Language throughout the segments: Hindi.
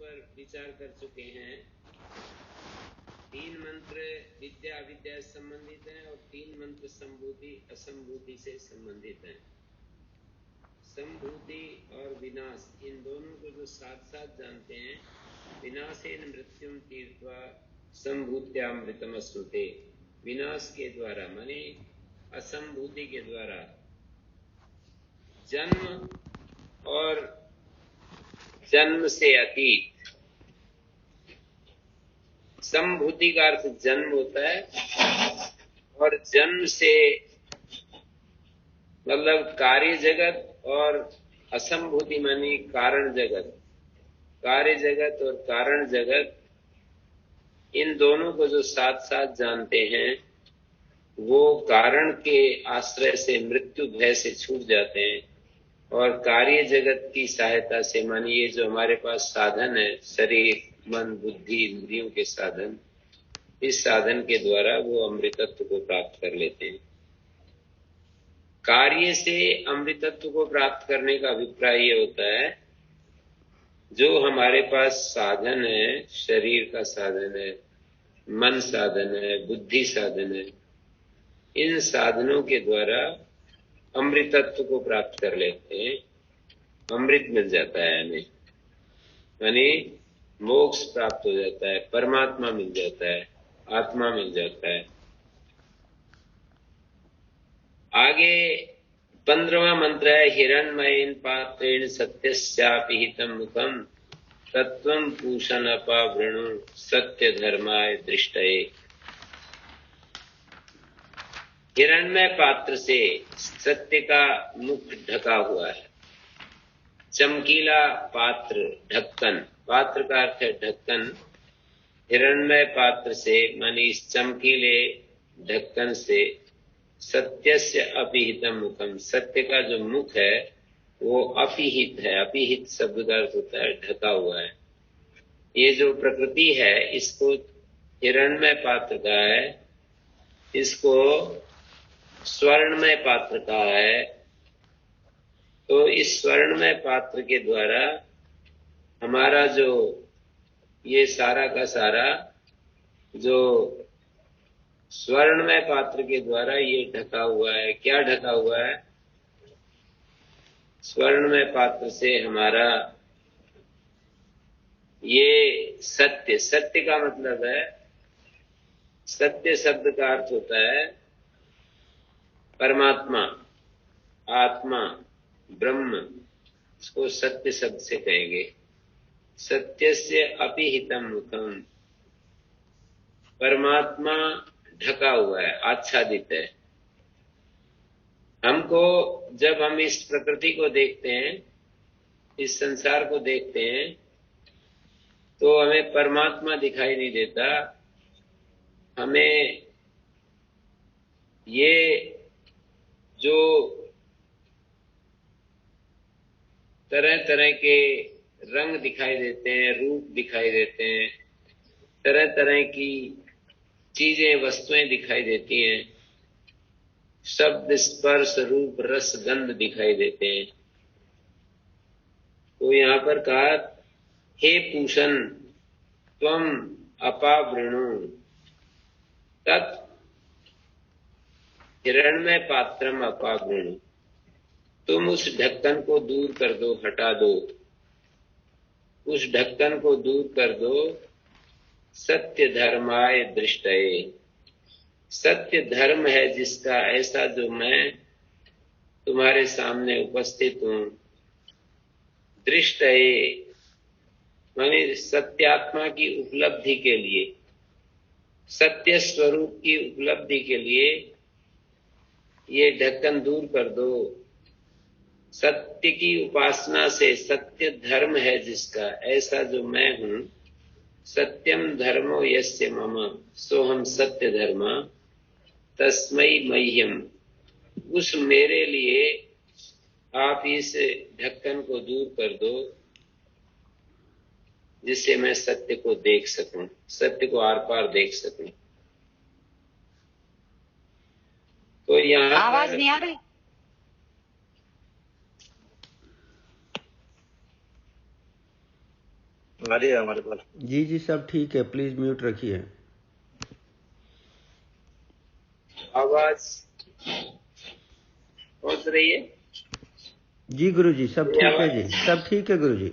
पर विचार कर चुके हैं। 3 मंत्र विद्या अविद्या से संबंधित हैं और 3 मंत्र संभूति असंभूति से संबंधित हैं। संभूति और विनाश, इन दोनों को जो साथ साथ जानते हैं, विनाशेन मृत्युम तीर्थवा संभूत्यामृतम अश्नुते, विनाश के द्वारा माने असंभूति के द्वारा जन्म और जन्म से अतीत, संभूति का अर्थ जन्म होता है और जन्म से मतलब कार्य जगत और असंभूति मानी कारण जगत, कार्य जगत और कारण जगत, इन दोनों को जो साथ साथ जानते हैं वो कारण के आश्रय से मृत्यु भय से छूट जाते हैं और कार्य जगत की सहायता से मानिए जो हमारे पास साधन है, शरीर मन बुद्धि इंद्रियों के साधन, इस साधन के द्वारा वो अमृतत्व को प्राप्त कर लेते हैं। कार्य से अमृतत्व को प्राप्त करने का अभिप्राय ये होता है जो हमारे पास साधन है, शरीर का साधन है, मन साधन है, बुद्धि साधन है, इन साधनों के द्वारा अमृतत्व को प्राप्त कर लेते हैं। अमृत मिल जाता है हमें, यानी मोक्ष प्राप्त हो जाता है, परमात्मा मिल जाता है, आत्मा मिल जाता है। आगे 15वां मंत्र है, हिरण्मयेन पात्रेण सत्यस्यापि हितं मुखं तत्त्वं पूषण अपावृणु सत्य धर्माय दृष्टये। हिरण्मय पात्र से सत्य का मुख ढका हुआ है। चमकीला पात्र, ढक्कन, पात्र का अर्थ है ढक्कन। हिरण्मय पात्र से मानी इस चमकीले ढक्कन से सत्यस्य अपिहितम मुखम, सत्य का जो मुख है वो अपिहित है। अपिहित शब्द का अर्थ होता है ढका हुआ है। ये जो प्रकृति है इसको हिरण्मय पात्र कहा है, इसको स्वर्णमय पात्र कहा है। तो इस स्वर्णमय पात्र के द्वारा हमारा जो ये सारा का सारा जो स्वर्णमय पात्र के द्वारा ये ढका हुआ है। क्या ढका हुआ है? स्वर्णमय पात्र से हमारा ये सत्य, सत्य का मतलब है, सत्य शब्द का अर्थ होता है परमात्मा, आत्मा, ब्रह्म, इसको सत्य शब्द से कहेंगे। सत्यस्य अपिहितम मुखम, परमात्मा ढका हुआ है, आच्छादित है। हमको जब हम इस प्रकृति को देखते हैं, इस संसार को देखते हैं, तो हमें परमात्मा दिखाई नहीं देता। हमें ये जो तरह तरह के रंग दिखाई देते हैं, रूप दिखाई देते हैं, तरह तरह की चीजें, वस्तुएं दिखाई देती हैं, शब्द स्पर्श रूप रस गंध दिखाई देते हैं। तो यहाँ पर कहा, हे पूषण त्वम अपावृणु तत् हिरण्मय पात्रम अपावृणु, तुम उस ढक्कन को दूर कर दो, हटा दो, उस ढक्कन को दूर कर दो। सत्य धर्माय दृष्टये, सत्य धर्म है जिसका, ऐसा जो मैं तुम्हारे सामने उपस्थित हूं। दृष्टये माने सत्यात्मा की उपलब्धि के लिए, सत्य स्वरूप की उपलब्धि के लिए ये ढक्कन दूर कर दो। सत्य की उपासना से, सत्य धर्म है जिसका, ऐसा जो मैं हूं। सत्यम धर्मो यस्य मम सोहम सत्य धर्मा तस्मै मह्यम, उस मेरे लिए आप इस ढक्कन को दूर कर दो जिससे मैं सत्य को देख सकूं, सत्य को आर पार देख सकूं। तो यहाँ आवाज नहीं आ रही? आ रही है हमारे पास। जी जी सब ठीक है, प्लीज म्यूट रखिए। आवाज पहुंच रही है? जी गुरुजी सब ये ठीक है जी, आवाज सब ठीक है गुरुजी।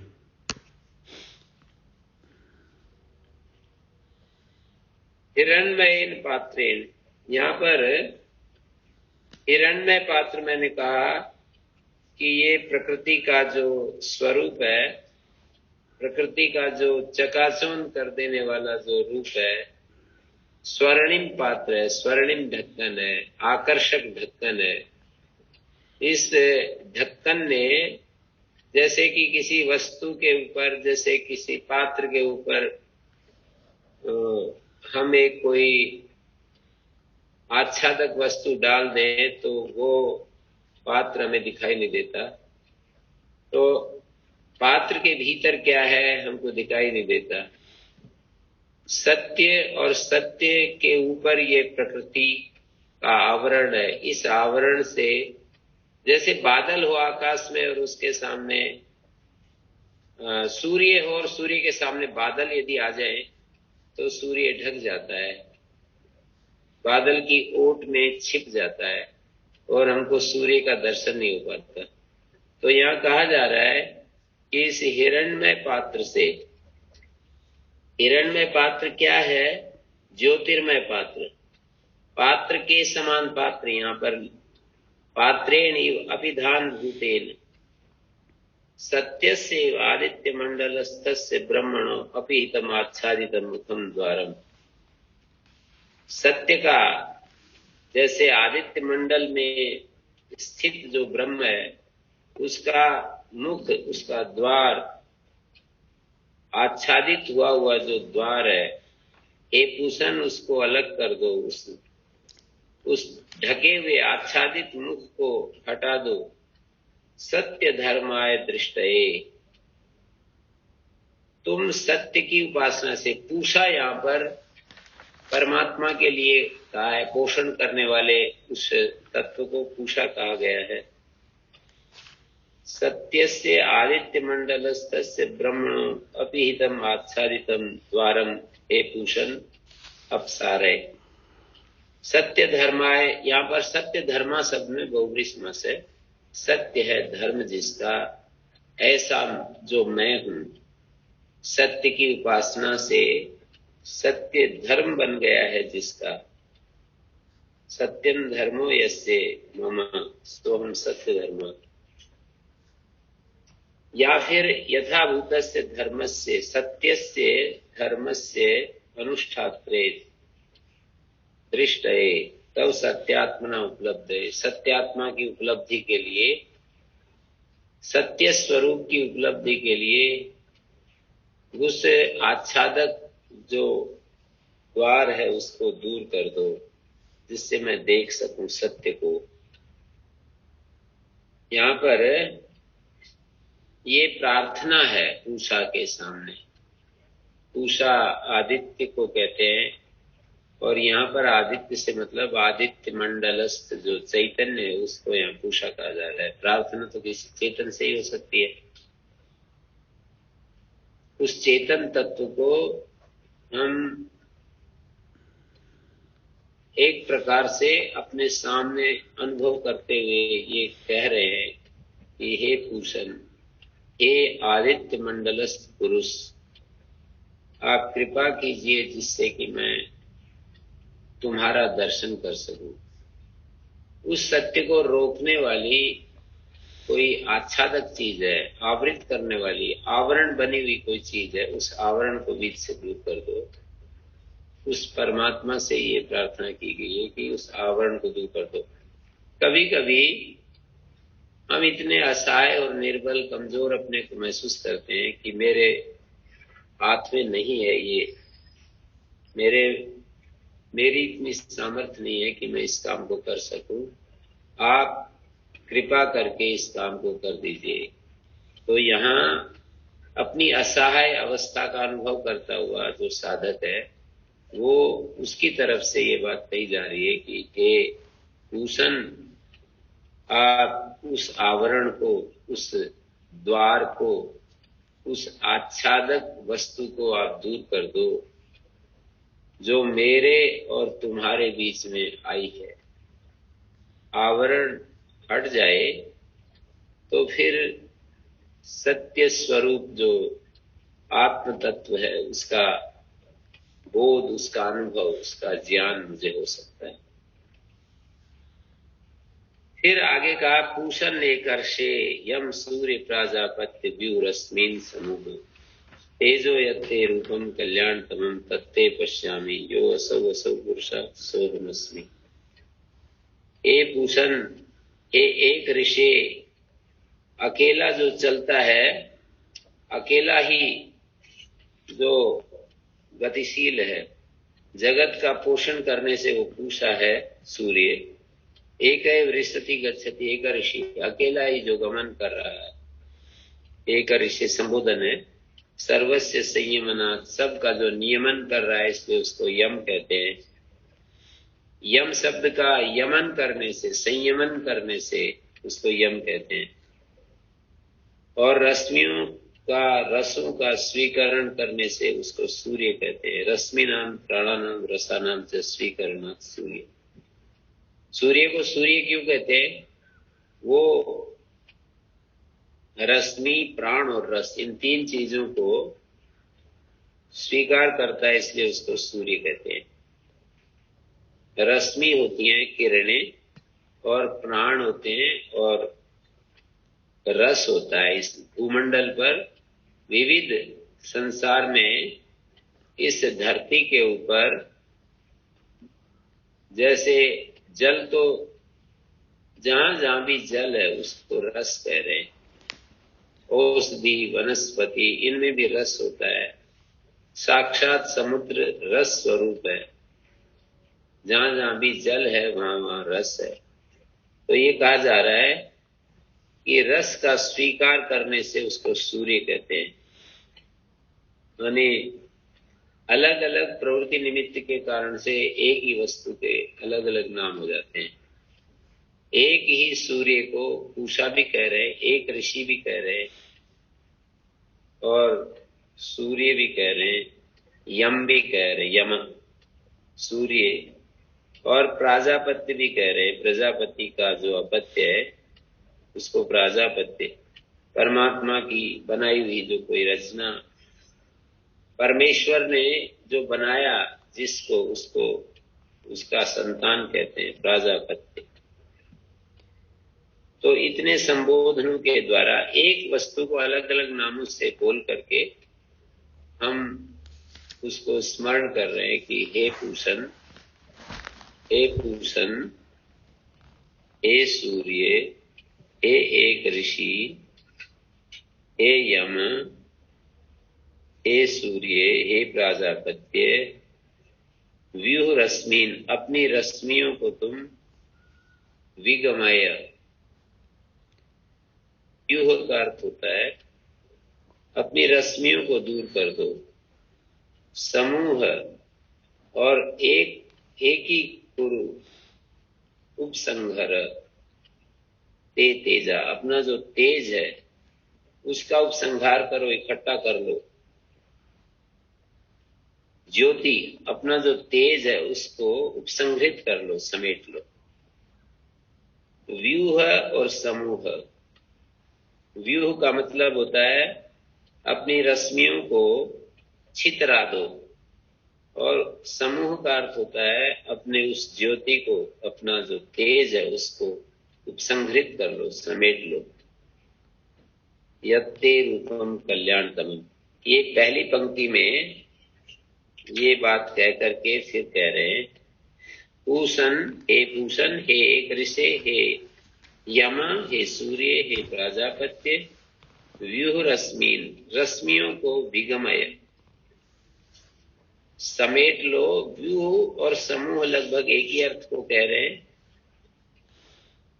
हिरण्मयेन पात्रेण, यहाँ पर हिरण्मय पात्र मैंने कहा कि ये प्रकृति का जो स्वरूप है, प्रकृति का जो चकाचौंध कर देने वाला जो रूप है, स्वर्णिम पात्र है, स्वर्णिम ढक्कन है, आकर्षक ढक्कन है। इस ढक्कन ने जैसे कि किसी वस्तु के ऊपर, जैसे किसी पात्र के ऊपर हम एक कोई आच्छादक वस्तु डाल दें तो वो पात्र हमें दिखाई नहीं देता। तो पात्र के भीतर क्या है हमको दिखाई नहीं देता। सत्य और सत्य के ऊपर ये प्रकृति का आवरण है। इस आवरण से जैसे बादल हो आकाश में और उसके सामने सूर्य हो और सूर्य के सामने बादल यदि आ जाए तो सूर्य ढक जाता है, बादल की ओट में छिप जाता है और हमको सूर्य का दर्शन नहीं हो पाता। तो यहाँ कहा जा रहा है कि इस हिरण्मय पात्र से, हिरण्मय पात्र क्या है? ज्योतिर्मय पात्र, पात्र के समान पात्र। यहाँ पर पात्रेण अभिधान भूतेन सत्यस्य आदित्य मंडलस्थस्य ब्रह्मणो अपिहितमाच्छादितम मुखम द्वारम। सत्य का जैसे आदित्य मंडल में स्थित जो ब्रह्म है उसका मुख, उसका द्वार, आच्छादित हुआ हुआ जो द्वार है, हे पूषण उसको अलग कर दो, उस ढके हुए आच्छादित मुख को हटा दो। सत्य धर्माय दृष्टये, तुम सत्य की उपासना से, पूषा यहाँ पर परमात्मा के लिए कहा है, पोषण करने वाले उस तत्व को पूषा कहा गया है। सत्यस्य आदित्य मंडलस्थस्य ब्रह्मणो अपिहितम आच्छादितम द्वारम हे पूषण अपसारे। सत्य धर्माय, यहाँ पर सत्य धर्मा शब्द में बहुव्रीहि समास है। सत्य है धर्म जिसका, ऐसा जो मैं हूं, सत्य की उपासना से सत्य धर्म बन गया है जिसका। सत्यम धर्मो यस्य मम सोहम सत्य धर्म। या फिर यथाभूतस्य धर्मस्य सत्यस्य धर्मस्य अनुष्ठात्रे दृष्टये तब सत्यात्मना उपलब्ध है। सत्यात्मा की उपलब्धि के लिए, सत्य स्वरूप की उपलब्धि के लिए उस आच्छादक जो द्वार है उसको दूर कर दो, जिससे मैं देख सकूं सत्य को। यहाँ पर ये प्रार्थना है पूषा के सामने। पूषा आदित्य को कहते हैं और यहाँ पर आदित्य से मतलब आदित्य मंडलस्थ जो चैतन्य है उसको यहाँ पूषा कहा जा रहा है। प्रार्थना तो किसी चेतन से ही हो सकती है। उस चेतन तत्व को हम एक प्रकार से अपने सामने अनुभव करते हुए ये कह रहे हैं कि हे पूषण, हे आदित्य मंडलस्थ पुरुष, आप कृपा कीजिए जिससे कि मैं तुम्हारा दर्शन कर सकूं। उस सत्य को रोकने वाली कोई आच्छादक चीज है, आवृत करने वाली, आवरण बनी हुई कोई चीज है, उस आवरण को बीच से दूर कर दो। उस परमात्मा से ये प्रार्थना की गई है कि उस आवरण को दूर कर दो। कभी कभी हम इतने असहाय और निर्बल, कमजोर अपने को महसूस करते हैं कि मेरे हाथ में नहीं है ये, मेरी इतनी सामर्थ्य नहीं है कि मैं इस काम को कर सकूं, आप कृपा करके इस काम को कर दीजिए। तो यहाँ अपनी असहाय अवस्था का अनुभव करता हुआ जो साधक है वो, उसकी तरफ से ये बात कही जा रही है कि हे पूषण, आप उस आवरण को, उस द्वार को, उस आच्छादक वस्तु को आप दूर कर दो जो मेरे और तुम्हारे बीच में आई है। आवरण हट जाए तो फिर सत्य स्वरूप जो आत्म तत्व है उसका बोध, उसका अनुभव, उसका ज्ञान मुझे हो सकता है। फिर आगे कहा पूषण लेकर्षे यम सूर्य प्राजापत्य व्यूरस्मिन समूह तेजो यत्ते रूपम कल्याण तमम तत्ते पश्यामि यो असौ असौ पुरुष सोहमस्मि। हे पूषण, हे एक ऋषि, अकेला जो चलता है, अकेला ही जो गतिशील है, जगत का पोषण करने से वो पूषा है सूर्य। एक वृषति गच्छति, एक ऋषि, अकेला ही जो गमन कर रहा है। एक ऋषि संबोधन है। सर्वस्य संयमनात्, सबका जो नियमन कर रहा है इसलिए उसको यम कहते हैं। यम शब्द का यमन करने से, संयमन करने से उसको यम कहते हैं। और रश्मियों का, रसों का स्वीकरण करने से उसको सूर्य कहते हैं। रश्मि नाम प्राणानाम रसानाम च स्वीकरणात् सूर्य। सूर्य को सूर्य क्यों कहते हैं? वो रश्मि, प्राण और रस, इन तीन चीजों को स्वीकार करता है इसलिए उसको सूर्य कहते हैं। रश्मि होती हैं किरणें, और प्राण होते हैं, और रस होता है इस भूमंडल पर, विविध संसार में, इस धरती के ऊपर। जैसे जल, तो जहां जहां भी जल है उसको रस कह रहे हैं। औषधि, वनस्पति, इनमें भी रस होता है। साक्षात समुद्र रस स्वरूप है। जहां जहां भी जल है वहां वहां रस है। तो ये कहा जा रहा है कि रस का स्वीकार करने से उसको सूर्य कहते हैं। यानी अलग अलग प्रवृत्ति निमित्त के कारण से एक ही वस्तु के अलग अलग नाम हो जाते हैं। एक ही सूर्य को पूषा भी कह रहे हैं, एक ऋषि भी कह रहे हैं, और सूर्य भी कह रहे हैं, यम भी कह रहे हैं, यम सूर्य, और प्राजापत्य भी कह रहे हैं। प्रजापति का जो अपत्य है उसको प्राजापत्य। परमात्मा की बनाई हुई जो कोई रचना, परमेश्वर ने जो बनाया जिसको, उसको उसका संतान कहते हैं प्राजापत्य। तो इतने संबोधनों के द्वारा एक वस्तु को अलग अलग नामों से बोल करके हम उसको स्मरण कर रहे हैं कि हे पूषण, हे पूषण, हे सूर्य, हे एक ऋषि, हे यम, हे सूर्य, हे प्राजापत्य, व्यूह रश्मीन, अपनी रश्मियों को तुम विगमय, व्यूह का अर्थ होता है अपनी रश्मियों को दूर कर दो। समूह, और एक ही कुरु, उपसंहर, ते तेजा, अपना जो तेज है उसका उपसंहार करो, इकट्ठा कर लो। ज्योति, अपना जो तेज है उसको उपसंहरित कर लो, समेट लो। व्यूह और समूह, व्यूह का मतलब होता है अपनी रश्मियों को छितरा दो, और समूह का अर्थ होता है अपने उस ज्योति को, अपना जो तेज है उसको उपसंहरित कर लो, समेट लो। यत्ते रूपम कल्याणतमम, ये पहली पंक्ति में ये बात कह करके फिर कह रहे हैं पूषण, हे एक ऋषि, हे यम, हे सूर्य, हे प्राजापत्य, व्यूह रश्मीन, रश्मियों को विगमय, समेट लो। व्यूह और समूह लगभग एक ही अर्थ को कह रहे हैं।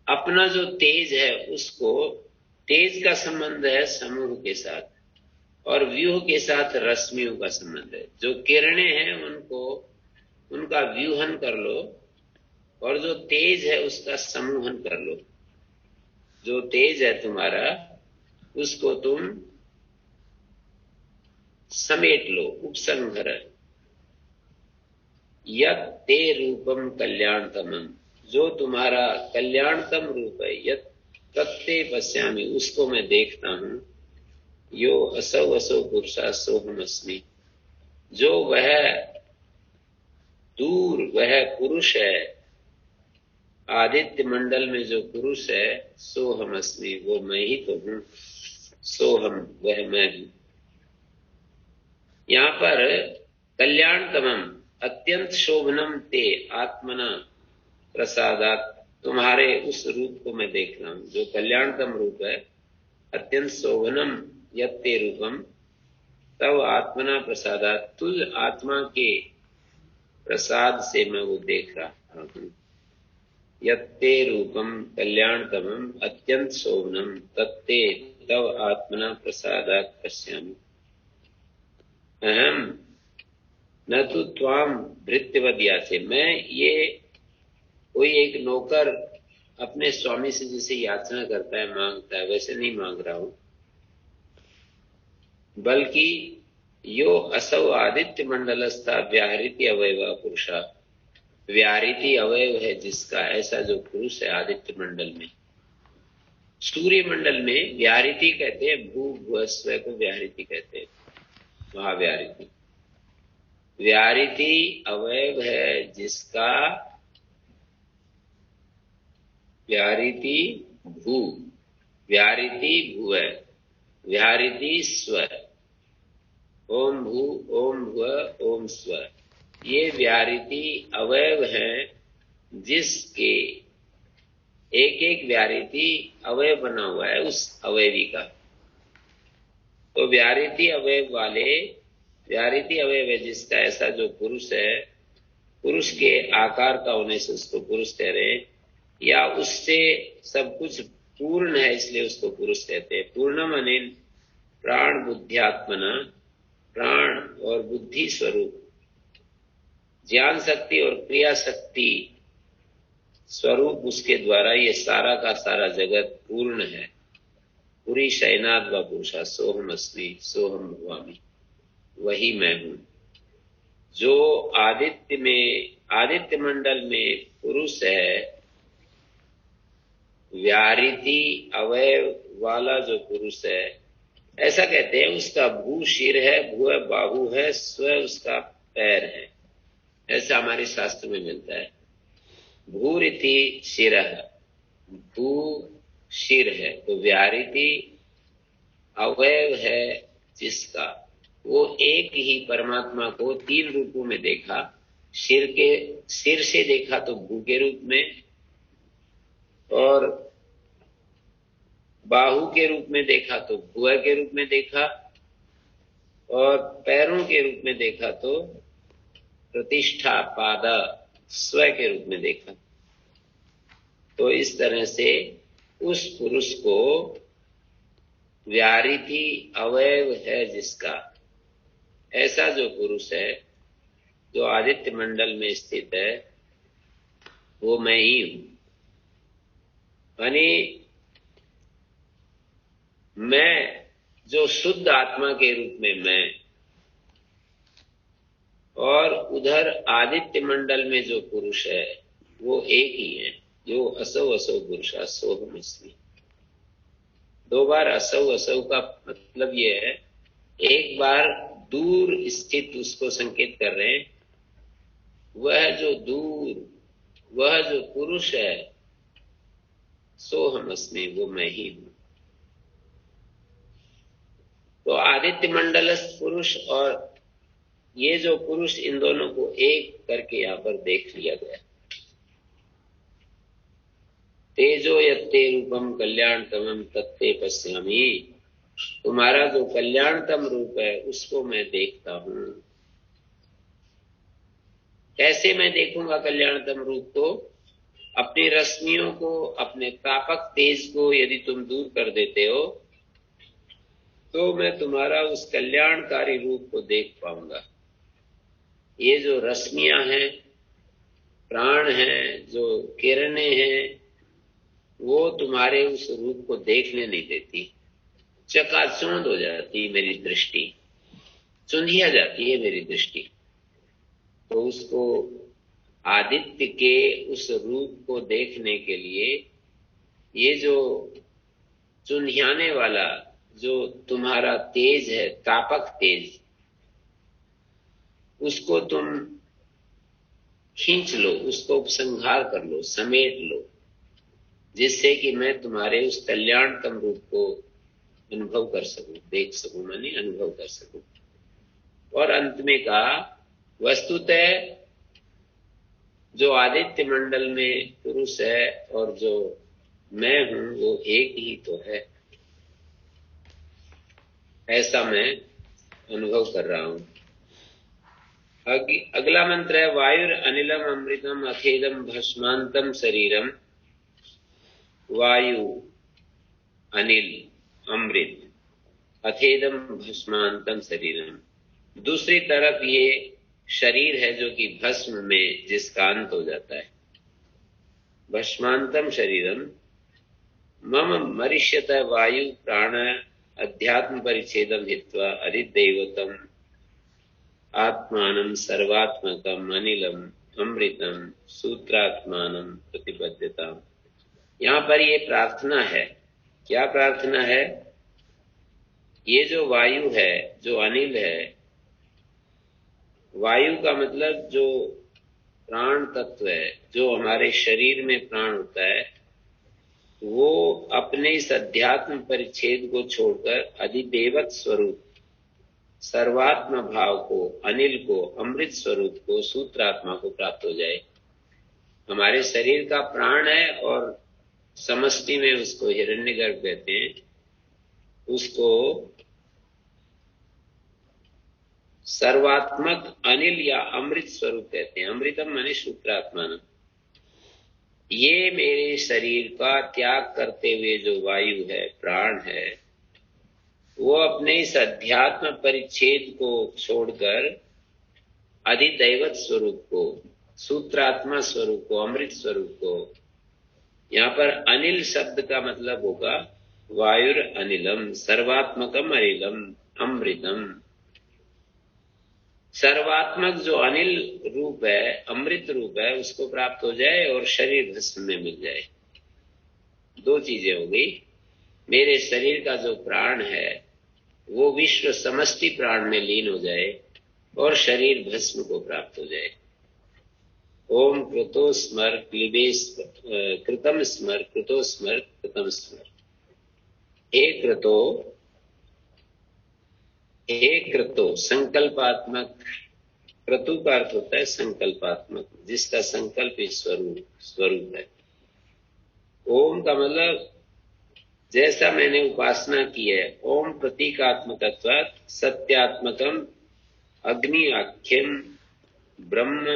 अपना जो तेज है उसको, तेज का संबंध है समूह के साथ, और व्यूह के साथ रश्मियों का संबंध है। जो किरणें हैं उनको, उनका व्यूहन कर लो, और जो तेज है उसका समूहन कर लो। जो तेज है तुम्हारा उसको तुम समेट लो, उपसंहर। यत् ते रूपम कल्याणतमम, जो तुम्हारा कल्याणतम रूप है, यत् तत्ते पश्यामि, उसको मैं देखता हूं। यो असौ असौ पुरुषा सोहमस्मि, जो वह दूर वह पुरुष है, आदित्य मंडल में जो पुरुष है, सोहमस्मि, वो मैं ही तो हूं। सोहम, वह मैं हूं। यहां पर कल्याणतमम, अत्यंत शोभनम ते आत्मना प्रसादात, तुम्हारे उस रूप को मैं देख रहा हूं जो कल्याणतम रूप है। अत्यंत शोभनम यत्ते रूपम, तब आत्मना प्रसादात, तुझ आत्मा के प्रसाद से मैं वो देख रहा हूं। यत्ते रूपम कल्याणतमम अत्यंत शोभनम तत्ते तव आत्मना प्रसादात पश्यामि। अहम न तो त्वाम भृत्यवद याचे, मैं ये कोई एक नौकर अपने स्वामी से जैसे याचना करता है, मांगता है, वैसे नहीं मांग रहा हूं, बल्कि यो असौ आदित्य मंडलस्था व्याहृति अवयवा पुरुषा, व्याहृति अवयव है जिसका, ऐसा जो पुरुष है आदित्य मंडल में। सूर्य मंडल में व्याहृति कहते हैं, भू भुवस्व को व्याहृति कहते हैं, महाव्याहृति। व्याहृति अवयव है जिसका, व्याहृति भू, व्याहृति भुव, व्याहृति स्व, ओम भू ओम भुव ओम स्व, ये व्याहृति अवयव हैं जिसके एक एक व्याहृति अवयव बना हुआ है उस अवयवी का। तो व्याहृति अवयव वाले, व्याहृति अवयव है जिसका, ऐसा जो पुरुष है, पुरुष के आकार का होने से उसको पुरुष कह रहे हैं, या उससे सब कुछ पूर्ण है इसलिए उसको पुरुष कहते हैं। पूर्ण माने प्राण बुद्ध्यात्मना, प्राण और बुद्धि स्वरूप, ज्ञान शक्ति और क्रिया शक्ति स्वरूप उसके द्वारा ये सारा का सारा जगत पूर्ण है। पूरी शयनाद व पुरुषा सोहम अस्मि सोहम भवामि, वही मैं हूं। जो आदित्य में, आदित्य मंडल में पुरुष है, व्याहृति अवयव वाला जो पुरुष है, ऐसा कहते हैं, उसका भू शिर है, भू बाहु है, स्व उसका पैर है, ऐसा हमारे शास्त्र में मिलता है। भूरिति शिरः, भू शिर है, तो व्याहृति अवयव है जिसका, वो एक ही परमात्मा को तीन रूपों में देखा। सिर से देखा तो भू के रूप में, और बाहु के रूप में देखा तो भुव के रूप में देखा, और पैरों के रूप में देखा तो प्रतिष्ठा पाद स्व के रूप में देखा। तो इस तरह से उस पुरुष को व्याहृति अवयव है जिसका, ऐसा जो पुरुष है जो आदित्य मंडल में स्थित है, वो मैं ही हूं। यानी मैं जो शुद्ध आत्मा के रूप में मैं, और उधर आदित्य मंडल में जो पुरुष है वो एक ही है, जो असौ असौ पुरुषा सोहमस्मि। दो बार असौ असौ का मतलब ये है, एक बार दूर स्थित उसको संकेत कर रहे हैं, वह जो दूर, वह जो पुरुष है, सोहमस्मि, वो मैं ही हूं। तो आदित्य मंडलस्थ पुरुष और ये जो पुरुष, इन दोनों को एक करके यहां पर देख लिया गया। तेजो यत्ते रूपम कल्याणतमम तत्ते पश्यामि, तुम्हारा जो कल्याणतम रूप है उसको मैं देखता हूं। कैसे मैं देखूंगा कल्याणतम रूप को? अपनी रश्मियों को, अपने तापक तेज को यदि तुम दूर कर देते हो तो मैं तुम्हारा उस कल्याणकारी रूप को देख पाऊंगा। ये जो रश्मियां हैं, प्राण हैं, जो किरणें हैं, वो तुम्हारे उस रूप को देखने नहीं देती, चकाचौंध हो जाती मेरी दृष्टि। चुंधिया जाती है मेरी दृष्टि। तो उसको आदित्य के उस रूप को देखने के लिए ये जो चुंधियाने वाला जो तुम्हारा तेज है, तापक तेज, उसको तुम खींच लो, उसको उपसंहार कर लो, समेट लो, जिससे कि मैं तुम्हारे उस कल्याणतम रूप को अनुभव कर सकूं, देख सकूं, माने अनुभव कर सकूं। और अंत में कहा, वस्तुतः जो आदित्य मंडल में पुरुष है और जो मैं हूं वो एक ही तो है, ऐसा मैं अनुभव कर रहा हूं। अगला मंत्र है, वायुर अनिलम अमृतम अथेदम भस्मांतम शरीरम। वायु, अनिल, अमृत, अथेदम भस्मांतम शरीरम। दूसरी तरफ ये शरीर है जो कि भस्म में जिसका अंत हो जाता है। भस्मांतम शरीरम मम मरिष्यत वायु प्राण अध्यात्म परिच्छेदम हित्वा अधिदैवतम आत्मानं सर्वात्मकम अनिलम अमृतम सूत्रात्मानं प्रतिपद्यता। यहां पर ये प्रार्थना है। क्या प्रार्थना है? ये जो वायु है, जो अनिल है, वायु का मतलब जो प्राण तत्व है, जो हमारे शरीर में प्राण होता है, वो अपने इस अध्यात्म परिच्छेद को छोड़कर अधिदेवत स्वरूप, सर्वात्म भाव को, अनिल को, अमृत स्वरूप को, सूत्रात्मा को प्राप्त हो जाए। हमारे शरीर का प्राण है और समष्टि में उसको हिरण्यगर्भ कहते हैं। उसको सर्वात्मक अनिल या अमृत स्वरूप कहते हैं। अमृतम माने सूत्रात्मान। ये मेरे शरीर का त्याग करते हुए जो वायु है, प्राण है, वो अपने इस अध्यात्म परिच्छेद को छोड़कर अधिदैवत स्वरूप को, सूत्रात्मा स्वरूप को, अमृत स्वरूप को, यहां पर अनिल शब्द का मतलब होगा वायुर अनिलम, सर्वात्मकम अनिलम अमृतम। सर्वात्मक जो अनिल रूप है, अमृत रूप है, उसको प्राप्त हो जाए और शरीर भस्म में मिल जाए। दो चीजें हो गई। मेरे शरीर का जो प्राण है वो विश्व समष्टि प्राण में लीन हो जाए और शरीर भस्म को प्राप्त हो जाए। ओम कृतो स्मर क्लिबेश कृतम स्मर, कृतो स्मर, कृतम स्मर। हे कृतो, हे कृतो, संकल्पात्मक। क्रतु का अर्थ होता है संकल्पात्मक, जिसका संकल्प स्वरूप है। ओम का मतलब जैसा मैंने उपासना की है, ओम प्रतीकात्मकत्वात् सत्यात्मकम अग्नि आख्यम ब्रह्म,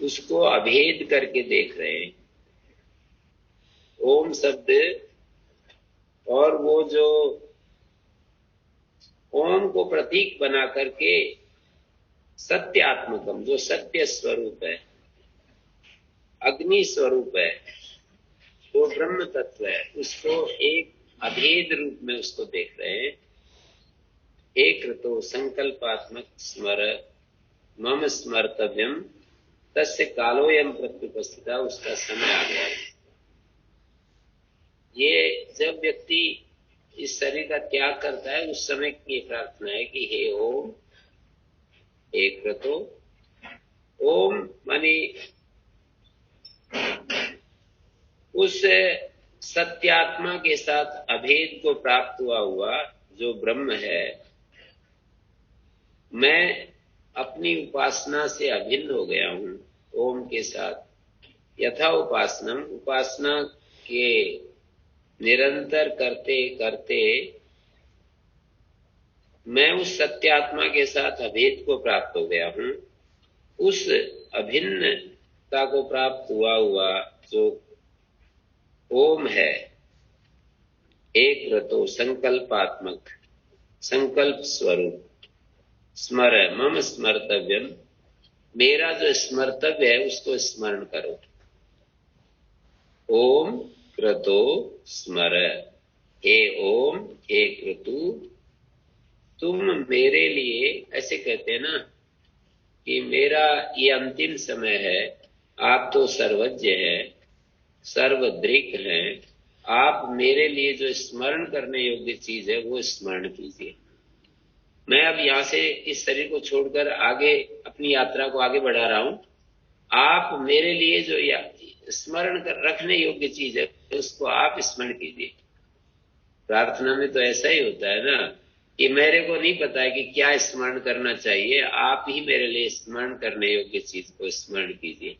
उसको अभेद करके देख रहे हैं। ओम शब्द और वो जो ओम को प्रतीक बना करके सत्यात्मकम, जो सत्य स्वरूप है, अग्नि स्वरूप है, वो ब्रह्म तत्व है, उसको एक अभेद रूप में उसको देख रहे हैं। एक तो संकल्पात्मक स्मर मम स्मर्तव्यम तस्य कालोयम प्रत्युपस्थिता, उसका समय आ गया। ये जब व्यक्ति इस शरीर का त्याग करता है उस समय की प्रार्थना है कि हे ओम, एक तो ओम माने उस सत्यात्मा के साथ अभेद को प्राप्त हुआ जो ब्रह्म है, मैं अपनी उपासना से अभिन्न हो गया हूं ओम के साथ। यथा उपासना के निरंतर करते करते मैं उस सत्यात्मा के साथ अभेद को प्राप्त हो गया हूं। उस अभिन्नता को प्राप्त हुआ जो ओम है, एक रतो संकल्पात्मक, संकल्प स्वरूप, स्मर मम स्मर्तव्यम, मेरा जो स्मर्तव्य है उसको स्मरण करो। ओम क्रतो स्मर, हे ओम, हे क्रतु, तुम मेरे लिए, ऐसे कहते हैं ना कि मेरा ये अंतिम समय है, आप तो सर्वज्ञ है, सर्वदृक हैं, आप मेरे लिए जो स्मरण करने योग्य चीज है वो स्मरण कीजिए। मैं अब यहाँ से इस शरीर को छोड़कर आगे अपनी यात्रा को आगे बढ़ा रहा हूं, आप मेरे लिए जो स्मरण कर रखने योग्य चीज है उसको आप स्मरण कीजिए। प्रार्थना में तो ऐसा ही होता है ना कि मेरे को नहीं पता है कि क्या स्मरण करना चाहिए, आप ही मेरे लिए स्मरण करने योग्य चीज को स्मरण कीजिए।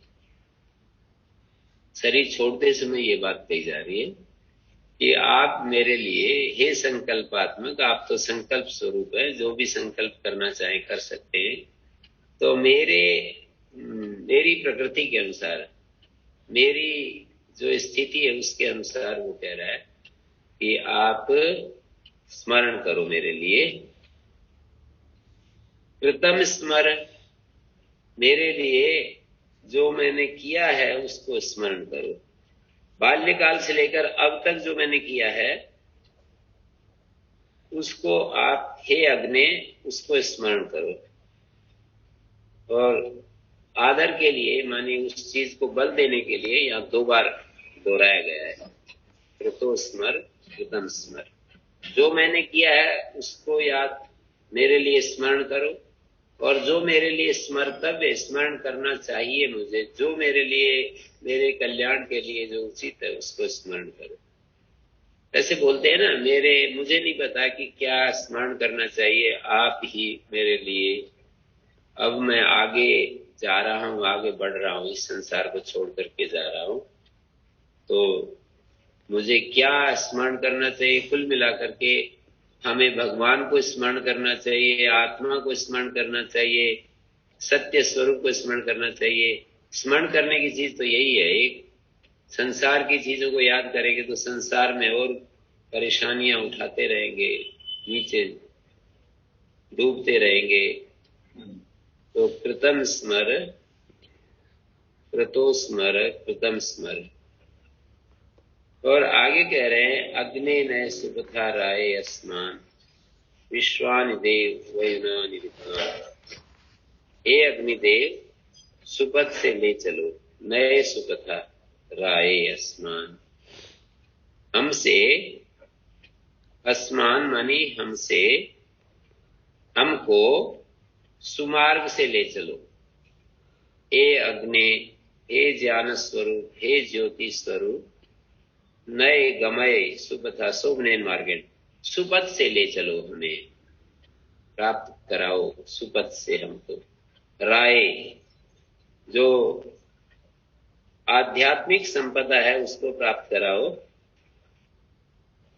शरीर छोड़ते समय ये बात कही जा रही है कि आप मेरे लिए, हे संकल्पात्मक, आप तो संकल्प स्वरूप है, जो भी संकल्प करना चाहे कर सकते हैं। तो मेरी प्रकृति के अनुसार, मेरी जो स्थिति है उसके अनुसार वो कह रहा है कि आप स्मरण करो मेरे लिए। कृतम स्मरण, मेरे लिए जो मैंने किया है उसको स्मरण करो। बाल्यकाल से लेकर अब तक जो मैंने किया है उसको आप, हे अग्नि, उसको स्मरण करो। और आदर के लिए, माने उस चीज को बल देने के लिए यहाँ 2 बार दोहराया गया है, कृतो स्मर, कृतम स्मर। जो मैंने किया है उसको याद, मेरे लिए स्मरण करो, और जो मेरे लिए स्मर्तव्य, स्मरण करना चाहिए मुझे, जो मेरे लिए, मेरे कल्याण के लिए जो उचित है उसको स्मरण करो। ऐसे बोलते हैं ना, मुझे नहीं पता कि क्या स्मरण करना चाहिए, आप ही मेरे लिए, अब मैं आगे जा रहा हूं, आगे बढ़ रहा हूं, इस संसार को छोड़ करके जा रहा हूं, तो मुझे क्या स्मरण करना चाहिए। कुल मिलाकर के हमें भगवान को स्मरण करना चाहिए, आत्मा को स्मरण करना चाहिए, सत्य स्वरूप को स्मरण करना चाहिए। स्मरण करने की चीज तो यही है, एक संसार की चीजों को याद करेंगे तो संसार में और परेशानियां उठाते रहेंगे, नीचे डूबते रहेंगे। तो कृतम स्मर, कृतो स्मर, कृतम स्मर। और आगे कह रहे हैं, अग्ने नय सुपथा राय अस्मान विश्वानि देव वयुनानि विद्वान। हे अग्निदेव, सुपथ से ले चलो, नए सुपथा राय अस्मान, हमसे, अस्मान मानी हमसे, हमको सुमार्ग से ले चलो। हे अग्नि, हे ज्ञान स्वरूप, हे ज्योति स्वरूप, नए गमय सुपथा, शोभने मार्गेण, सुपथ से ले चलो, हमें प्राप्त कराओ सुपथ से हमको। राय, जो आध्यात्मिक संपदा है उसको प्राप्त कराओ।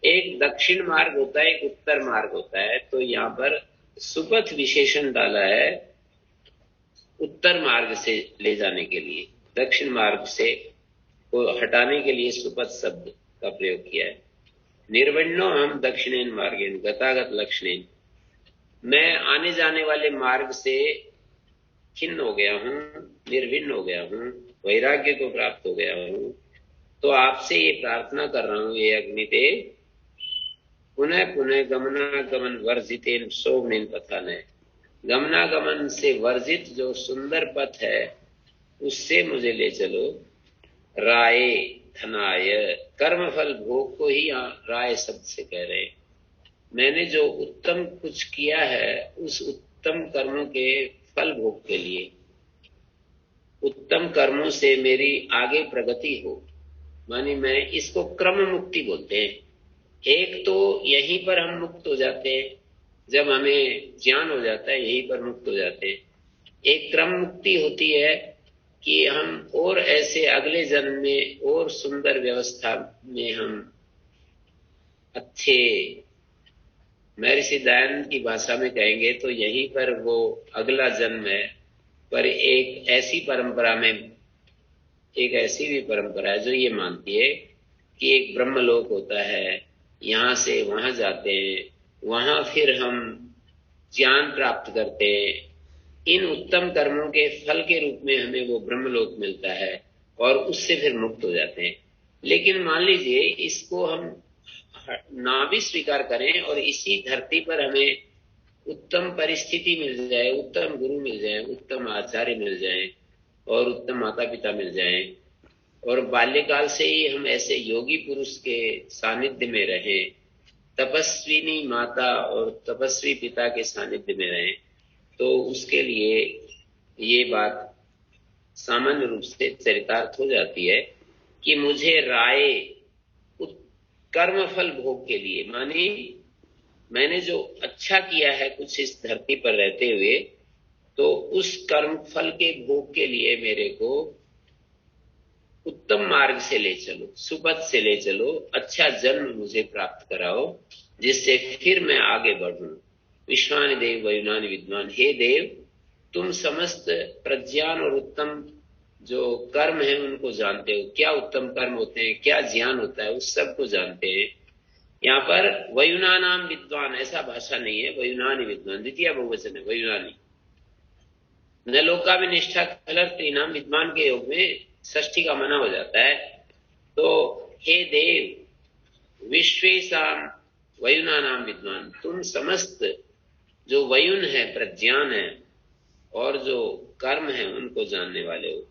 एक दक्षिण मार्ग होता है, एक उत्तर मार्ग होता है, तो यहाँ पर सुपथ विशेषण डाला है उत्तर मार्ग से ले जाने के लिए, दक्षिण मार्ग से को हटाने के लिए सुपथ शब्द का प्रयोग किया है। निर्विण्णो हम दक्षिणेन मार्गेन गतागत लक्षणेन, मैं आने जाने वाले मार्ग से खिन्न हो गया हूं, निर्विण्ण हो गया हूं, वैराग्य को प्राप्त हो गया हूं। तो आपसे ये प्रार्थना कर रहा हूं, ये अग्निदेव, पुनः पुनः गमनागमन वर्जितेन शोभनेन पथानय, गमनागमन से वर्जित जो सुंदर पथ है उससे मुझे ले चलो। राय धनाय, कर्मफल भोग को ही राय शब्द से कह रहे हैं। मैंने जो उत्तम कुछ किया है उस उत्तम कर्मों के फल भोग के लिए, उत्तम कर्मों से मेरी आगे प्रगति हो, मानी मैं इसको क्रम मुक्ति बोलते हैं। एक तो यहीं पर हम मुक्त हो जाते हैं, जब हमें ज्ञान हो जाता है यहीं पर मुक्त हो जाते हैं। एक क्रम मुक्ति होती है कि हम और ऐसे अगले जन्म में और सुंदर व्यवस्था में हम अच्छे, महर्षि दयानंद की भाषा में कहेंगे तो यहीं पर वो अगला जन्म है। पर एक ऐसी परंपरा में, एक ऐसी भी परंपरा है जो ये मानती है कि एक ब्रह्मलोक होता है, यहाँ से वहां जाते हैं, वहां फिर हम ज्ञान प्राप्त करते हैं, इन उत्तम कर्मों के फल के रूप में हमें वो ब्रह्मलोक मिलता है और उससे फिर मुक्त हो जाते हैं। लेकिन मान लीजिए इसको हम ना भी स्वीकार करें और इसी धरती पर हमें उत्तम परिस्थिति मिल जाए, उत्तम गुरु मिल जाए, उत्तम आचार्य मिल जाए और उत्तम माता पिता मिल जाए, और बाल्यकाल से ही हम ऐसे योगी पुरुष के सानिध्य में रहे, तपस्विनी माता और तपस्वी पिता के सानिध्य में रहे, तो उसके लिए ये बात सामान्य रूप से चरितार्थ हो जाती है कि मुझे राय कर्म फल भोग के लिए, माने मैंने जो अच्छा किया है कुछ इस धरती पर रहते हुए, तो उस कर्म फल के भोग के लिए मेरे को उत्तम मार्ग से ले चलो, सुपथ से ले चलो, अच्छा जन्म मुझे प्राप्त कराओ, जिससे फिर मैं आगे बढ़ूं। विश्वानि देव वयुनानि विद्वान, हे देव तुम समस्त प्रज्ञान और उत्तम जो कर्म है उनको जानते हो, क्या उत्तम कर्म होते हैं, क्या ज्ञान होता है, उस सब को जानते हैं। यहाँ पर वयुना नाम विद्वान ऐसा भाषा नहीं है, वयुनानि विद्वान द्वितीय बहुवचन है, वयुनानि। न लोका में निष्ठा नाम विद्वान के योग में षष्ठी का मना हो जाता है। तो हे देव विश्वेशाम वयुना नाम विद्वान, तुम समस्त जो वयुन है, प्रज्ञान है और जो कर्म है उनको जानने वाले हो।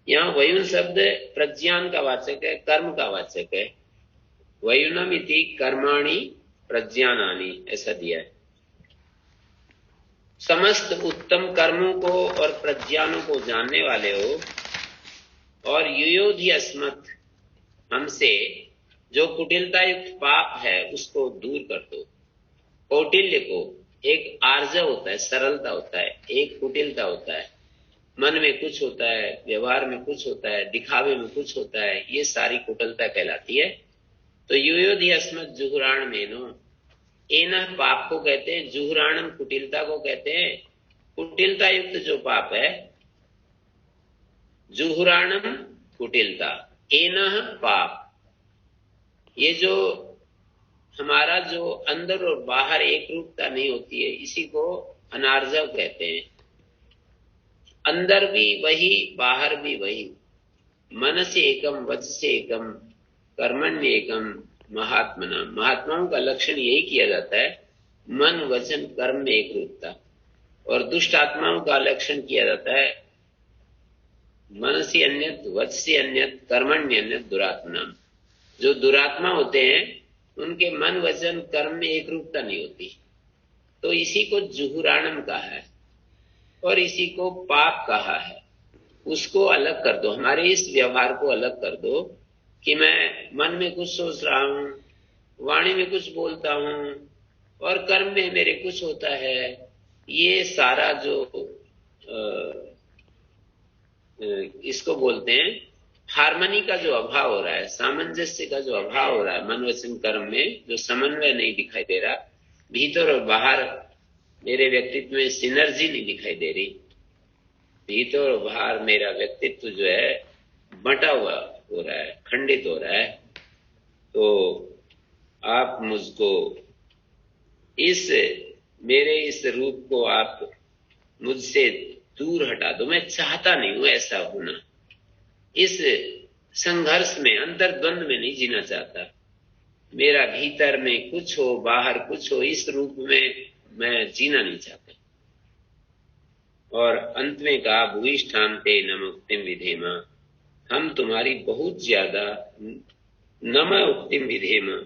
यहाँ वयुन शब्द प्रज्ञान का वाचक है, कर्म का वाचक है। वयुनम इति कर्माणि प्रज्ञानानि ऐसा दिया है। समस्त उत्तम कर्मों को और प्रज्ञानों को जानने वाले हो, और युयोधि अस्मत्, हमसे जो कुटिलता युक्त पाप है उसको दूर कर दो। कौटिल्य को एक आर्जव होता है, सरलता होता है, एक कुटिलता होता है, मन में कुछ होता है, व्यवहार में कुछ होता है, दिखावे में कुछ होता है, ये सारी कुटिलता कहलाती है। तो युयोधि अस्मत् जुहुराण मेनो, एना पाप को कहते हैं, जुहुराणम कुटिलता को कहते हैं। कुटिलता युक्त जो पाप है, जुहुराणम कुटिलता, एना पाप, ये जो हमारा जो अंदर और बाहर एक रूपता नहीं होती है, इसी को अनार्जव कहते हैं। अंदर भी वही, बाहर भी वही, मन से एकम, वच से एकम, कर्मण्य एकम, महात्मना। महात्माओं का लक्षण यही किया जाता है, मन वचन कर्म में एक रूपता। और दुष्ट आत्माओं का लक्षण किया जाता है मन से अन्यत, वच से अन्यत, कर्मण्य अन्यत, दुरात्मा। जो दुरात्मा होते हैं उनके मन वचन कर्म में एक रूपता नहीं होती, तो इसी को जुहुराणम कहा है और इसी को पाप कहा है। उसको अलग कर दो, हमारे इस व्यवहार को अलग कर दो कि मैं मन में कुछ सोच रहा हूं, वाणी में कुछ बोलता हूं और कर्म में मेरे कुछ होता है। ये सारा जो इसको बोलते हैं हार्मनी का जो अभाव हो रहा है, सामंजस्य का जो अभाव हो रहा है, मन वचन कर्म में जो समन्वय नहीं दिखाई दे रहा, भीतर और बाहर मेरे व्यक्तित्व में सिनर्जी नहीं दिखाई दे रही, भीतर और बाहर मेरा व्यक्तित्व जो है बंटा हुआ हो रहा है, खंडित हो रहा है। तो आप मुझको मेरे इस रूप को आप मुझसे दूर हटा दो। मैं चाहता नहीं हूं ऐसा होना, इस संघर्ष में, अंतर्द्वंद में नहीं जीना चाहता। मेरा भीतर में कुछ हो, बाहर कुछ हो, इस रूप में मैं जीना नहीं चाहता। और अंत में कहा भूयिष्ठान्ते न मुक्तिम विधेमा, हम तुम्हारी बहुत ज्यादा नम उक्तिम विधेमा,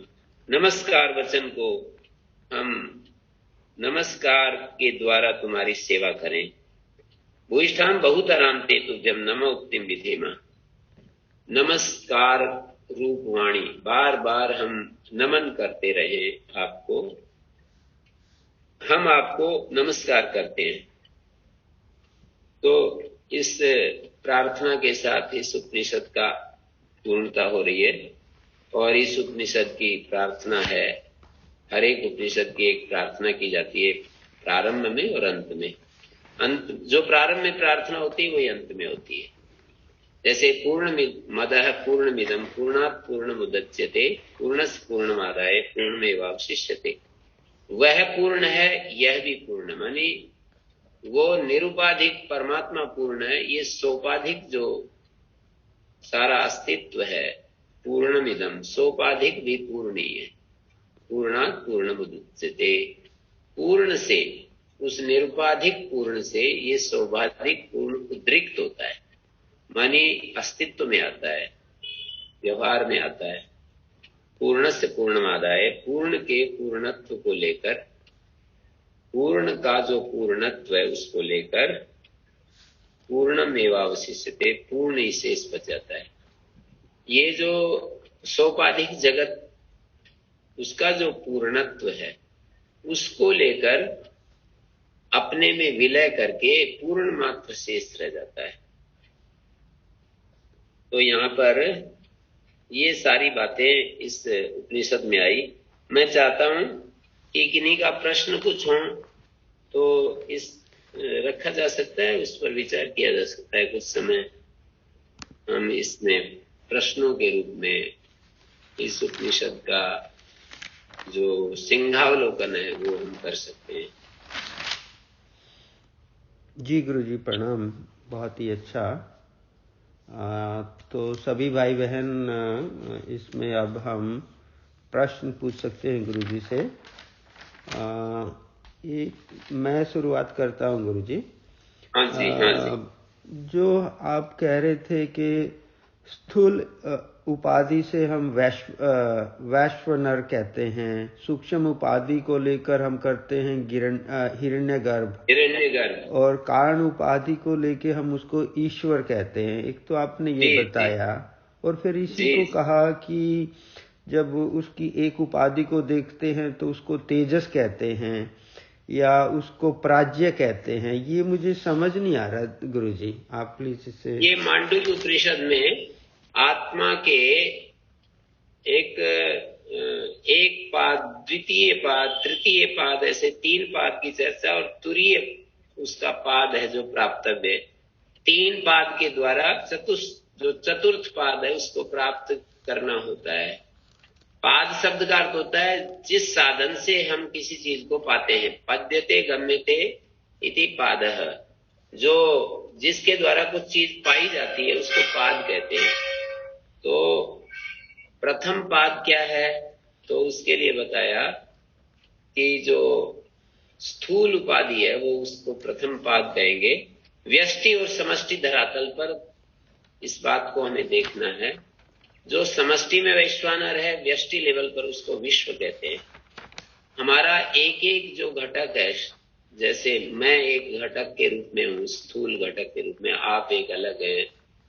नमस्कार वचन को हम नमस्कार के द्वारा तुम्हारी सेवा करें। भूयिष्ठान बहुत आरामते तुभ्यम नम उक्तिम विधेमा, नमस्कार रूप वाणी, बार बार हम नमन करते रहे आपको, हम आपको नमस्कार करते हैं। तो इस प्रार्थना के साथ इस उपनिषद का पूर्णता हो रही है। और इस उपनिषद की प्रार्थना है, हर एक उपनिषद की एक प्रार्थना की जाती है, प्रारंभ में और अंत में। अंत जो प्रारंभ में प्रार्थना होती है वही अंत में होती है। जैसे मदः पूर्णमिदं पूर्णात् पूर्णमुदच्यते पूर्णस्य पूर्णमादाय पूर्णमेवावशिष्यते, वह पूर्ण है, यह भी पूर्ण, मानी वो निरुपाधिक परमात्मा पूर्ण है, ये सोपाधिक जो सारा अस्तित्व है पूर्णमिदं, सोपाधिक भी पूर्ण ही है। पूर्णात् पूर्णमुदच्यते, पूर्ण से, उस निरुपाधिक पूर्ण से ये स्वाभाविक पूर्ण उद्रिक्त होता है, मानी अस्तित्व में आता है, व्यवहार में आता है। पूर्ण से पूर्णमादाय, पूर्ण के पूर्णत्व को लेकर, पूर्ण का जो पूर्णत्व है उसको लेकर पूर्णमेवावशिष्यते, पूर्ण ही शेष बच जाता है। ये जो सोपाधिक जगत, उसका जो पूर्णत्व है उसको लेकर अपने में विलय करके पूर्ण मात्र शेष रह जाता है। तो यहाँ पर ये सारी बातें इस उपनिषद में आई। मैं चाहता हूं कि किन्हीं का प्रश्न कुछ हो तो इस रखा जा सकता है, उस पर विचार किया जा सकता है। कुछ समय हम इसमें प्रश्नों के रूप में इस उपनिषद का जो सिंहावलोकन है वो हम कर सकते हैं। जी गुरुजी प्रणाम, बहुत ही अच्छा। तो सभी भाई बहन इसमें अब हम प्रश्न पूछ सकते हैं गुरुजी से। मैं शुरुआत करता हूं गुरुजी। हाँ जी, हाँ जी। जो आप कह रहे थे कि स्थूल उपाधि से हम वैश्वानर कहते हैं, सूक्ष्म उपाधि को लेकर हम करते हैं हिरण्यगर्भ, और कारण उपाधि को लेके हम उसको ईश्वर कहते हैं। एक तो आपने ये बताया, और फिर इसी को कहा कि जब उसकी एक उपाधि को देखते हैं तो उसको तेजस कहते हैं या उसको प्राज्य कहते हैं। ये मुझे समझ नहीं आ रहा गुरुजी, आप प्लीज इसे। ये मांडुक्य उपनिषद में आत्मा के एक पाद, द्वितीय पाद, तृतीय पाद, ऐसे 3 पाद की चर्चा, और तुरीय उसका पाद है जो प्राप्तव्य। 3 पाद के द्वारा चतुर्थ पाद है उसको प्राप्त करना होता है। पाद शब्द का अर्थ होता है जिस साधन से हम किसी चीज को पाते हैं। पद्यते गम्यते इति पादः, जो जिसके द्वारा कुछ चीज पाई जाती है उसको पाद कहते हैं। तो प्रथम पाद क्या है, तो उसके लिए बताया कि जो स्थूल उपाधि है वो उसको प्रथम पाद कहेंगे। व्यष्टि और समष्टि धरातल पर इस बात को हमें देखना है। जो समष्टि में वैश्वानर है, व्यष्टि लेवल पर उसको विश्व कहते हैं। हमारा एक एक जो घटक है, जैसे मैं एक घटक के रूप में हूं, स्थूल घटक के रूप में, आप एक अलग है,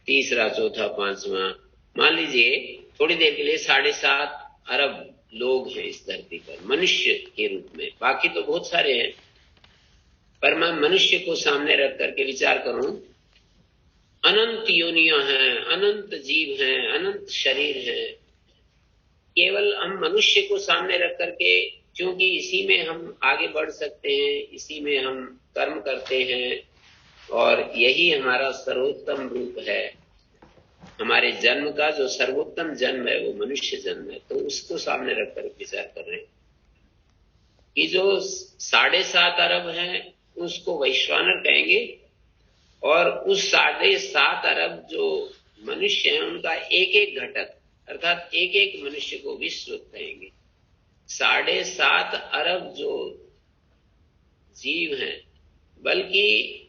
तीसरा, चौथा, पांचवा। मान लीजिए थोड़ी देर के लिए 7.5 अरब लोग हैं इस धरती पर मनुष्य के रूप में, बाकी तो बहुत सारे हैं, पर मैं मनुष्य को सामने रख करके विचार करूं, अनंत योनियां हैं, अनंत जीव हैं, अनंत शरीर हैं। केवल हम मनुष्य को सामने रख करके, क्योंकि इसी में हम आगे बढ़ सकते हैं, इसी में हम कर्म करते हैं, और यही हमारा सर्वोत्तम रूप है। हमारे जन्म का जो सर्वोत्तम जन्म है वो मनुष्य जन्म है। तो उसको सामने रख कर विचार कर रहे हैं कि जो 7.5 अरब हैं उसको वैश्वानर कहेंगे, और उस 7.5 अरब जो मनुष्य हैं उनका एक एक घटक, अर्थात एक एक मनुष्य को विश्व कहेंगे। 7.5 अरब जो जीव हैं, बल्कि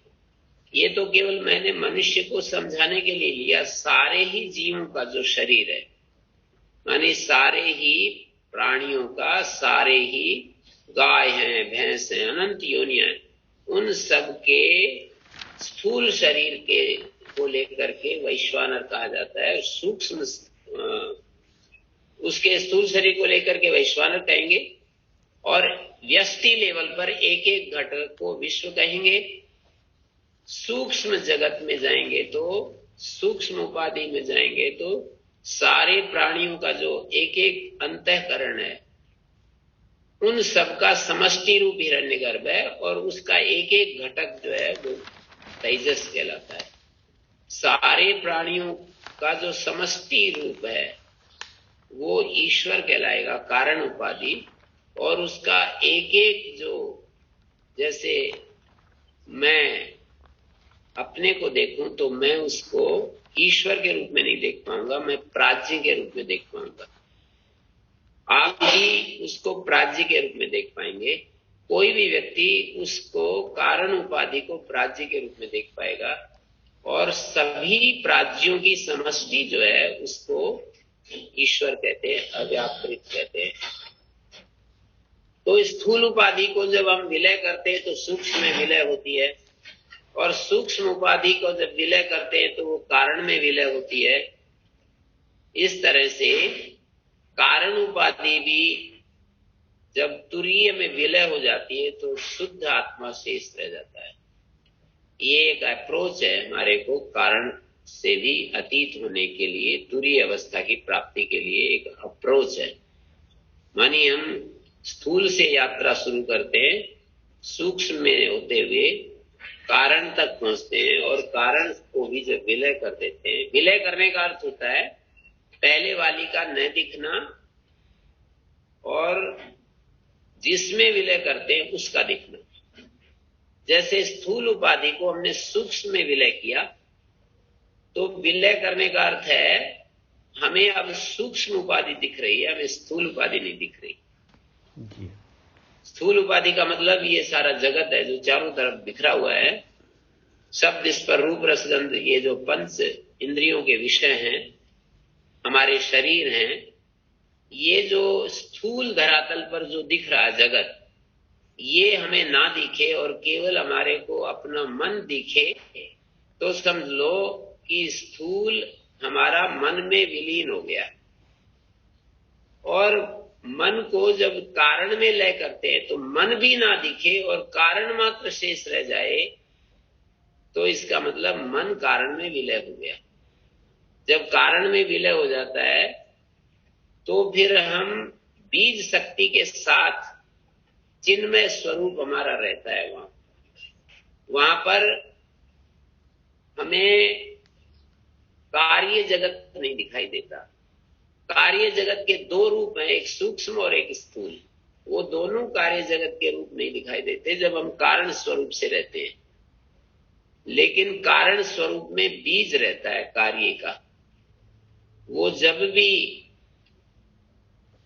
ये तो केवल मैंने मनुष्य को समझाने के लिए लिया, सारे ही जीवों का जो शरीर है, माने सारे ही प्राणियों का, सारे ही गाय हैं, भैंस हैं, अनंत योनियां हैं, उन सब के स्थूल शरीर के को लेकर के वैश्वानर कहा जाता है। सूक्ष्म उसके स्थूल शरीर को लेकर के वैश्वानर कहेंगे, और व्यष्टि लेवल पर एक एक घटक को विश्व कहेंगे। सूक्ष्म जगत में जाएंगे तो, सूक्ष्म उपाधि में जाएंगे तो सारे प्राणियों का जो एक एक अंतःकरण है, उन सबका समष्टि रूप हिरण्यगर्भ है, और उसका एक एक घटक जो है वो तेजस कहलाता है। सारे प्राणियों का जो समष्टि रूप है वो ईश्वर कहलाएगा, कारण उपाधि, और उसका एक एक जो, जैसे मैं अपने को देखूं तो मैं उसको ईश्वर के रूप में नहीं देख पाऊंगा, मैं प्राज्ञ के रूप में देख पाऊंगा। आप भी उसको प्राज्ञ के रूप में देख पाएंगे। कोई भी व्यक्ति उसको कारण उपाधि को प्राज्य के रूप में देख पाएगा, और सभी प्राज्यों की समष्टि जो है उसको ईश्वर कहते हैं, अव्याकृत कहते हैं। तो स्थूल उपाधि को जब हम विलय करते हैं तो सूक्ष्म में विलय होती है, और सूक्ष्म उपाधि को जब विलय करते हैं तो वो कारण में विलय होती है। इस तरह से कारण उपाधि भी जब तुरीय में विलय हो जाती है तो शुद्ध आत्मा शेष रह जाता है। ये एक अप्रोच है हमारे को कारण से भी अतीत होने के लिए, तुरीय अवस्था की प्राप्ति के लिए एक अप्रोच है। मानिए हम स्थूल से यात्रा शुरू करते हैं, सूक्ष्म में होते हुए कारण तक पहुंचते हैं, और कारण को भी जब विलय कर देते हैं, विलय करने का अर्थ होता है पहले वाली का न दिखना, और जिसमें विलय करते हैं उसका दिखना। जैसे स्थूल उपाधि को हमने सूक्ष्म में विलय किया, तो विलय करने का अर्थ है हमें अब सूक्ष्म उपाधि दिख रही है, हमें स्थूल उपाधि नहीं दिख रही। स्थूल उपाधि का मतलब ये सारा जगत है जो चारों तरफ बिखरा हुआ है, शब्द स्पर्श रूप रसगंध, ये जो पंच इंद्रियों के विषय हैं, हमारे शरीर हैं, ये जो स्थूल धरातल पर जो दिख रहा है जगत, ये हमें ना दिखे और केवल हमारे को अपना मन दिखे, तो समझ लो कि स्थूल हमारा मन में विलीन हो गया। और मन को जब कारण में लय करते हैं तो मन भी ना दिखे और कारण मात्र शेष रह जाए, तो इसका मतलब मन कारण में विलय हो गया। जब कारण में विलय हो जाता है तो फिर हम बीज शक्ति के साथ चिन्मय स्वरूप हमारा रहता है। वहां पर हमें कार्य जगत नहीं दिखाई देता। कार्य जगत के दो रूप हैं, एक सूक्ष्म और एक स्थूल। वो दोनों कार्य जगत के रूप नहीं दिखाई देते जब हम कारण स्वरूप से रहते हैं, लेकिन कारण स्वरूप में बीज रहता है कार्य का। वो जब भी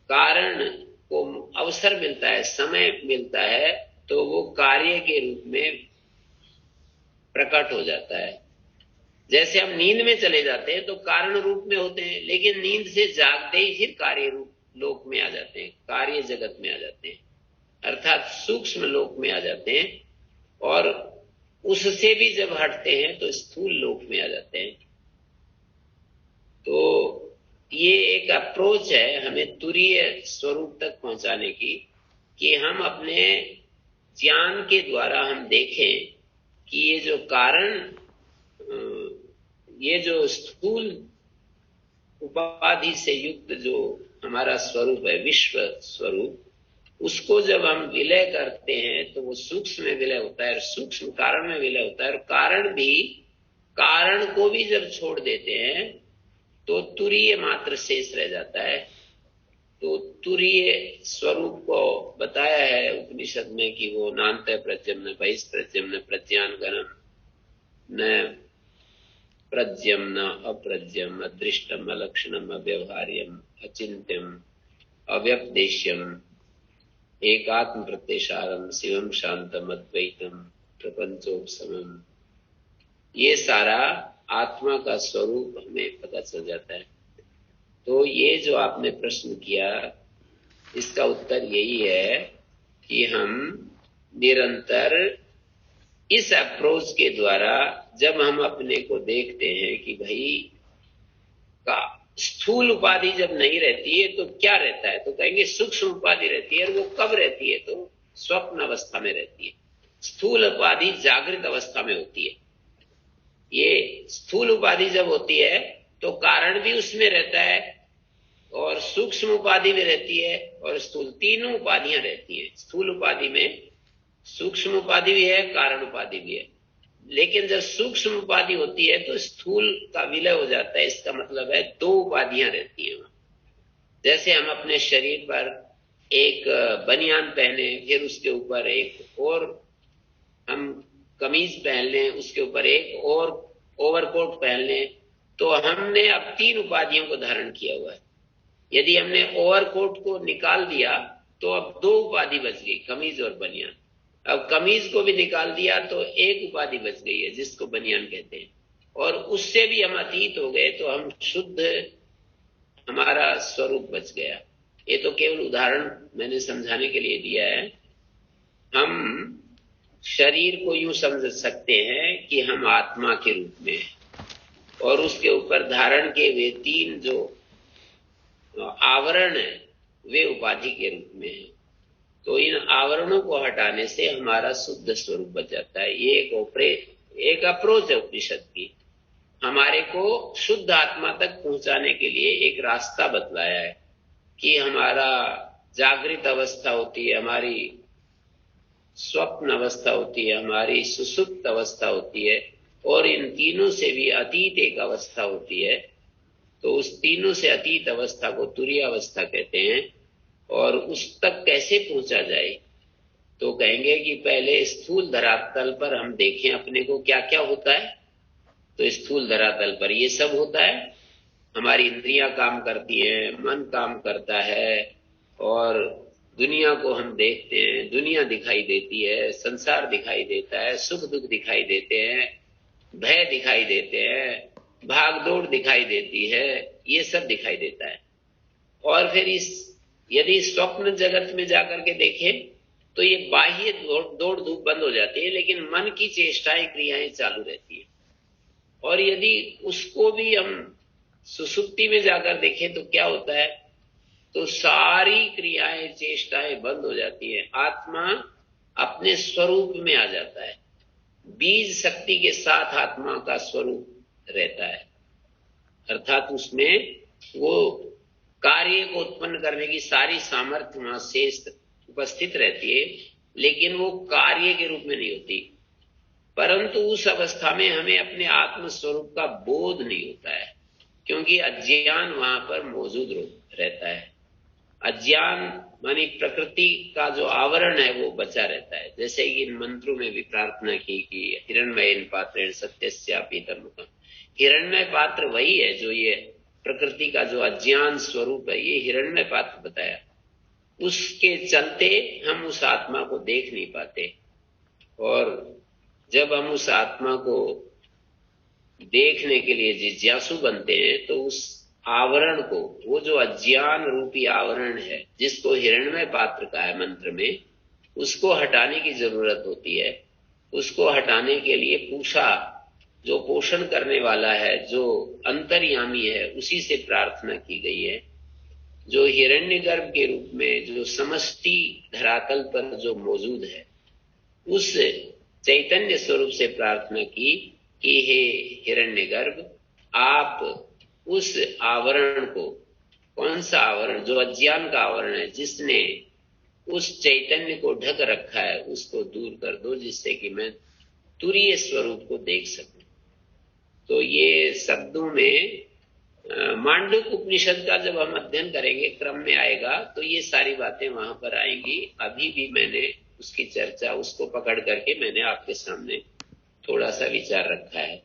कारण को अवसर मिलता है, समय मिलता है, तो वो कार्य के रूप में प्रकट हो जाता है। जैसे हम नींद में चले जाते हैं तो कारण रूप में होते हैं, लेकिन नींद से जागते ही फिर कार्य रूप लोक में आ जाते हैं, कार्य जगत में आ जाते हैं, अर्थात सूक्ष्म लोक में आ जाते हैं, और उससे भी जब हटते हैं तो स्थूल लोक में आ जाते हैं। तो ये एक अप्रोच है हमें तुरीय स्वरूप तक पहुंचाने की, कि हम अपने ज्ञान के द्वारा हम देखें कि ये जो कारण, ये जो स्थूल उपाधि से युक्त जो हमारा स्वरूप है, विश्व स्वरूप, उसको जब हम विलय करते हैं तो वो सूक्ष्म में विलय होता है, और सूक्ष्म कारण में विलय होता है, और कारण भी, कारण को भी जब छोड़ देते हैं तो तुरीय मात्र शेष रह जाता है। तो तुरीय स्वरूप को बताया है उपनिषद में कि वो नान्त प्रत्यम न बहिष्प्रत्यम न प्रत्यान गणम न प्रज्यम न अप्रज्यम अदृष्टम अलक्षणम अव्यवहार्यम अचिंत्यम अव्यपदेश्यम एकात्म प्रत्यक्षारम शिवम शांतम अद्वैतम प्रपंचोपशमम। ये सारा आत्मा का स्वरूप हमें पता चल जाता है। तो ये जो आपने प्रश्न किया, इसका उत्तर यही है कि हम निरंतर इस अप्रोच के द्वारा जब हम अपने को देखते हैं कि भाई का स्थूल उपाधि जब नहीं रहती है तो क्या रहता है, तो कहेंगे सूक्ष्म उपाधि रहती है। और वो कब रहती है, तो स्वप्न अवस्था में रहती है। स्थूल उपाधि जागृत अवस्था में होती है। ये स्थूल उपाधि जब होती है तो कारण भी उसमें रहता है, और सूक्ष्म उपाधि भी रहती है, और स्थूल, तीनों उपाधियां रहती है। स्थूल उपाधि में सूक्ष्म उपाधि भी है, कारण उपाधि भी है। लेकिन जब सूक्ष्म उपाधि होती है तो स्थूल का विलय हो जाता है। इसका मतलब है दो उपाधियां रहती हैं। जैसे हम अपने शरीर पर एक बनियान पहने, फिर उसके ऊपर एक और हम कमीज पहन लें, उसके ऊपर एक और ओवरकोट पहन लें, तो हमने अब तीन उपाधियों को धारण किया हुआ है। यदि हमने ओवरकोट को निकाल दिया तो अब 2 उपाधि बच गई, कमीज और बनियान। अब कमीज को भी निकाल दिया तो 1 उपाधि बच गई है, जिसको बनियान कहते हैं, और उससे भी हम अतीत हो गए तो हम शुद्ध, हमारा स्वरूप बच गया। ये तो केवल उदाहरण मैंने समझाने के लिए दिया है। हम शरीर को यूं समझ सकते हैं कि हम आत्मा के रूप में हैं, और उसके ऊपर धारण के वे 3 जो आवरण है वे उपाधि के रूप में है। तो इन आवरणों को हटाने से हमारा शुद्ध स्वरूप बच जाता है। ये एक अप्रोच है उपनिषद की, हमारे को शुद्ध आत्मा तक पहुंचाने के लिए एक रास्ता बतलाया है कि हमारा जागृत अवस्था होती है, हमारी स्वप्न अवस्था होती है, हमारी सुसुप्त अवस्था होती है, और इन तीनों से भी अतीत एक अवस्था होती है। तो उस तीनों से अतीत अवस्था को तुरीय अवस्था कहते हैं। और उस तक कैसे पहुंचा जाए, तो कहेंगे कि पहले स्थूल धरातल पर हम देखें अपने को क्या क्या होता है। तो स्थूल धरातल पर ये सब होता है, हमारी इंद्रियां काम करती हैं, मन काम करता है, और दुनिया को हम देखते हैं, दुनिया दिखाई देती है, संसार दिखाई देता है, सुख दुख दिखाई देते हैं, भय दिखाई देते हैं, भाग दौड़ दिखाई देती है, ये सब दिखाई देता है। और फिर यदि स्वप्न जगत में जाकर के देखें तो ये बाह्य दौड़ धूप बंद हो जाती है, लेकिन मन की चेष्टाएं क्रियाएं चालू रहती है। और यदि उसको भी हम सुसुप्ति में जाकर देखें तो क्या होता है, तो सारी क्रियाएं चेष्टाएं बंद हो जाती है, आत्मा अपने स्वरूप में आ जाता है। बीज शक्ति के साथ आत्मा का स्वरूप रहता है, अर्थात उसमें वो कार्य को उत्पन्न करने की सारी सामर्थ्य वहां शेष उपस्थित रहती है, लेकिन वो कार्य के रूप में नहीं होती। परंतु उस अवस्था में हमें अपने आत्म स्वरूप का बोध नहीं होता है, क्योंकि अज्ञान वहां पर मौजूद रहता है। अज्ञान मानी प्रकृति का जो आवरण है वो बचा रहता है। जैसे कि इन मंत्रों में भी प्रार्थना की कि हिरण्मयेन पात्रेण सत्यस्यापीतम मुखम, हिरण्मय पात्र वही है जो ये प्रकृति का जो अज्ञान स्वरूप है, ये हिरण्मय पात्र बताया। उसके चलते हम उस आत्मा को देख नहीं पाते, और जब हम उस आत्मा को देखने के लिए जिज्ञासु बनते हैं तो उस आवरण को, वो जो अज्ञान रूपी आवरण है जिसको हिरण्मय पात्र का है मंत्र में, उसको हटाने की जरूरत होती है। उसको हटाने के लिए पूछा, जो पोषण करने वाला है, जो अंतर्यामी है, उसी से प्रार्थना की गई है, जो हिरण्यगर्भ के रूप में जो समष्टि धरातल पर जो मौजूद है, उस चैतन्य स्वरूप से प्रार्थना की कि हे हिरण्यगर्भ, आप उस आवरण को, कौन सा आवरण, जो अज्ञान का आवरण है जिसने उस चैतन्य को ढक रखा है, उसको दूर कर दो, जिससे कि मैं तुरीय स्वरूप को देख सकूं। तो ये शब्दों में मांडुक्य उपनिषद का जब हम अध्ययन करेंगे, क्रम में आएगा, तो ये सारी बातें वहां पर आएंगी। अभी भी मैंने उसकी चर्चा, उसको पकड़ करके मैंने आपके सामने थोड़ा सा विचार रखा है।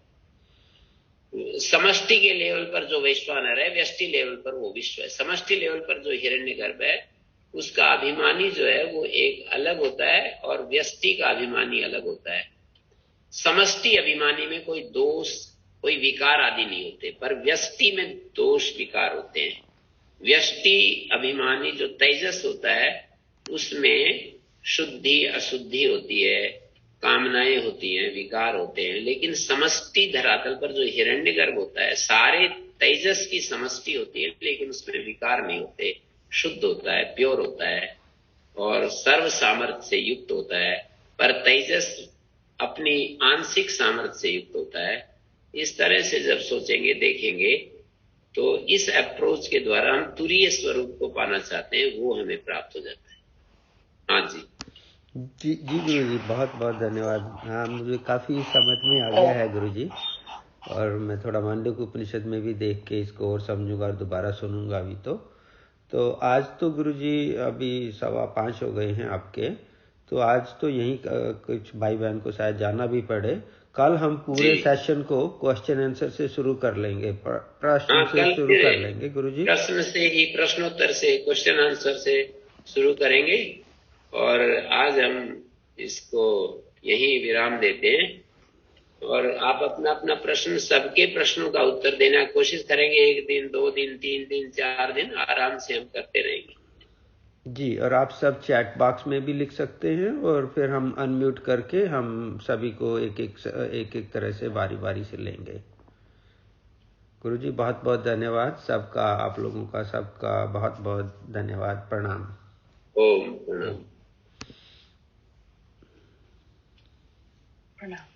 समष्टि के लेवल पर जो वैश्वानर है, व्यष्टि लेवल पर वो विश्व है। समष्टि लेवल पर जो हिरण्यगर्भ है, उसका अभिमानी जो है वो एक अलग होता है, और व्यष्टि का अभिमानी अलग होता है। समष्टि अभिमानी में कोई दोष, कोई विकार आदि नहीं होते, पर व्यष्टि में दोष विकार होते हैं। व्यष्टि अभिमानी जो तेजस होता है, उसमें शुद्धि अशुद्धि होती है, कामनाएं होती हैं, विकार होते हैं। लेकिन समष्टि धरातल पर जो हिरण्यगर्भ होता है, सारे तेजस की समष्टि होती है, लेकिन उसमें विकार नहीं होते, शुद्ध होता है, प्योर होता है, और सर्व सामर्थ्य से युक्त होता है। पर तेजस अपनी आंशिक सामर्थ्य से युक्त होता है। इस तरह से जब सोचेंगे, देखेंगे, तो इस अप्रोच के द्वारा हम तुरीय स्वरूप को पाना चाहते हैं, वो हमें प्राप्त हो जाता है। हाँ जी जी गुरु जी, बहुत बहुत धन्यवाद। हाँ, मुझे काफी समझ में आ गया है गुरु जी, और मैं थोड़ा मांडुक्य उपनिषद में भी देख के इसको और समझूंगा और दोबारा सुनूंगा अभी। तो आज तो गुरु जी अभी 5:15 हो गए हैं आपके, तो आज तो यहीं कुछ भाई बहन को शायद जाना भी पड़े। कल हम पूरे सेशन को क्वेश्चन आंसर से शुरू कर लेंगे, प्रश्न से शुरू कर लेंगे गुरु जी। प्रश्न से ही, प्रश्नोत्तर से, क्वेश्चन आंसर से शुरू करेंगे। और आज हम इसको यही विराम देते हैं। और आप अपना अपना प्रश्न, सबके प्रश्नों का उत्तर देना कोशिश करेंगे। 1 दिन, 2 दिन, 3 दिन, 4 दिन आराम से हम करते रहेंगे। जी, और आप सब चैट बॉक्स में भी लिख सकते हैं और फिर हम अनम्यूट करके हम सभी को एक एक तरह से बारी बारी से लेंगे। गुरुजी बहुत बहुत धन्यवाद सबका, आप लोगों का सबका बहुत बहुत धन्यवाद। प्रणाम। ओम प्रणाम। प्रणाम।